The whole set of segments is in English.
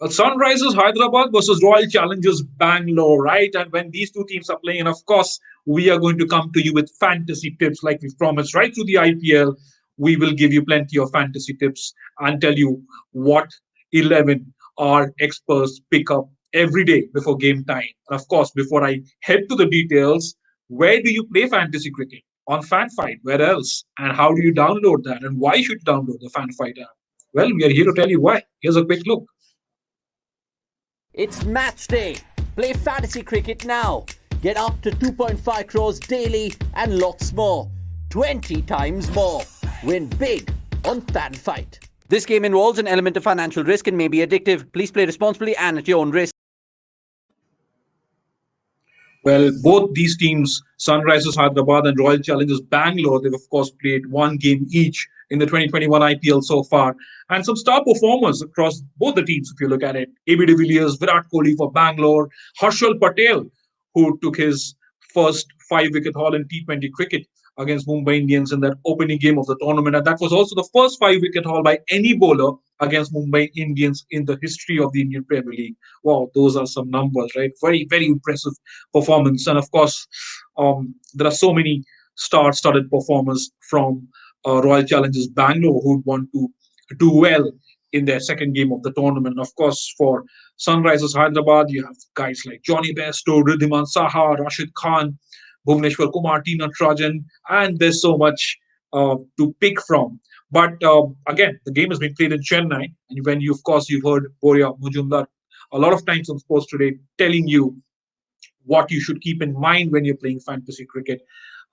Sunrisers Hyderabad versus Royal Challengers Bangalore, right? And when these two teams are playing, and of course, we are going to come to you with fantasy tips like we promised right through the IPL. We will give you plenty of fantasy tips and tell you what 11 our experts pick up every day before game time. And of course, before I head to the details, where do you play fantasy cricket? On FanFight. Where else? And how do you download that? And why should you download the FanFight app? Well, we are here to tell you why. Here's a quick look. It's match day. Play fantasy cricket now. Get up to 2.5 crores daily and lots more. 20 times more. Win big on FanFight. This game involves an element of financial risk and may be addictive. Please play responsibly and at your own risk. Well, both these teams, Sunrisers Hyderabad and Royal Challengers Bangalore, they've of course played one game each in the 2021 IPL so far. And some star performers across both the teams, if you look at it. AB de Villiers, Virat Kohli for Bangalore, Harshal Patel, who took his first 5-wicket haul in T20 cricket against Mumbai Indians in that opening game of the tournament. And that was also the first 5-wicket haul by any bowler against Mumbai Indians in the history of the Indian Premier League. Wow, those are some numbers, right? Very, very impressive performance. And of course, there are so many star-studded performers from Royal Challengers Bangalore who would want to do well in their second game of the tournament. Of course, for Sunrisers Hyderabad, you have guys like Johnny Bairstow, Ridhiman Saha, Rashid Khan, Bhuvneshwar Kumar, Tina Trajan, and there's so much to pick from. But again, the game has been played in Chennai, and when you, of course, you've heard Boria Mujumdar a lot of times on Sports Today telling you what you should keep in mind when you're playing fantasy cricket.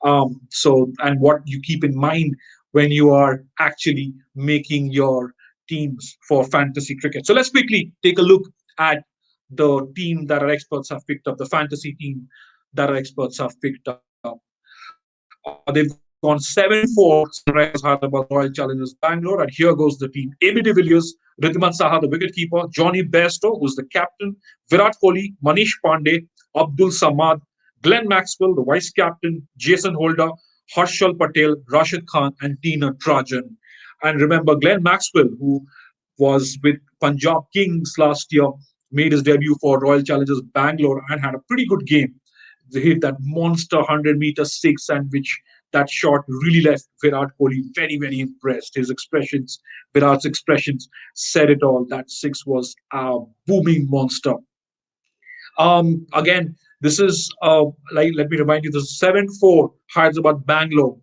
And what you keep in mind when you are actually making your teams for fantasy cricket. So let's quickly take a look at the team that our experts have picked up, the fantasy team that our experts have picked up. They've gone 7-4, Sunrisers Hyderabad, Royal Challengers Bangalore, and here goes the team. AB de Villiers, Ridhiman Saha, the wicketkeeper, Johnny Bairstow, who's the captain, Virat Kohli, Manish Pandey, Abdul Samad, Glenn Maxwell, the vice captain, Jason Holder, Harshal Patel, Rashid Khan, and Tina Trajan. And remember, Glenn Maxwell, who was with Punjab Kings last year, made his debut for Royal Challengers Bangalore and had a pretty good game. They hit that monster 100-meter six, and which that shot really left Virat Kohli very, very impressed. His expressions, Virat's expressions said it all. That six was a booming monster. Again, this is let me remind you, this is 7-4 Hyderabad Bangalore.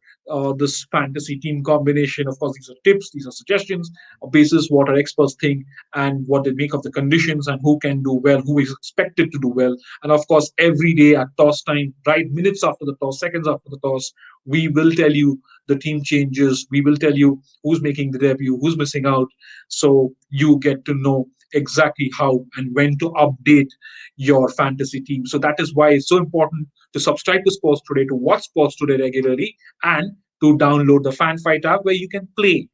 This fantasy team combination. Of course, these are tips, these are suggestions, basis what our experts think and what they make of the conditions and who can do well, who is expected to do well. And of course, every day at toss time, right minutes after the toss, seconds after the toss, we will tell you the team changes. We will tell you who's making the debut, who's missing out. So you get to know exactly how and when to update your fantasy team. So that is why it's so important to subscribe to Sports Today, to watch Sports Today regularly, and to download the FanFight app where you can play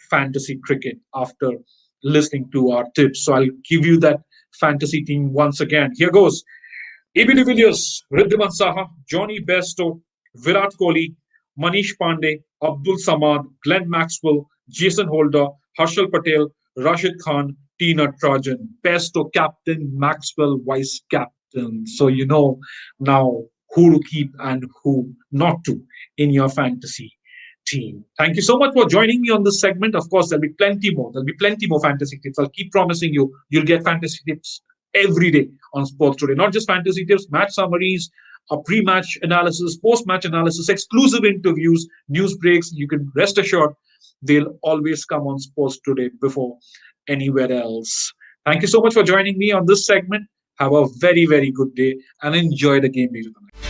fantasy cricket after listening to our tips. So I'll give you that fantasy team once again. Here goes. AB de Villiers, Ridhiman Saha, Johnny Bairstow, Virat Kohli, Manish Pandey, Abdul Samad, Glenn Maxwell, Jason Holder, Harshal Patel, Rashid Khan, Tina Trajan, Bairstow captain, Maxwell vice captain. So you know now who to keep and who not to in your fantasy team. Thank you so much for joining me on this segment. Of course, there'll be plenty more. There'll be plenty more fantasy tips. I'll keep promising you, you'll get fantasy tips every day on Sports Today. Not just fantasy tips, match summaries, a pre-match analysis, post-match analysis, exclusive interviews, news breaks. You can rest assured they'll always come on Sports Today before anywhere else. Thank you so much for joining me on this segment. Have a very, very good day and enjoy the game later tonight.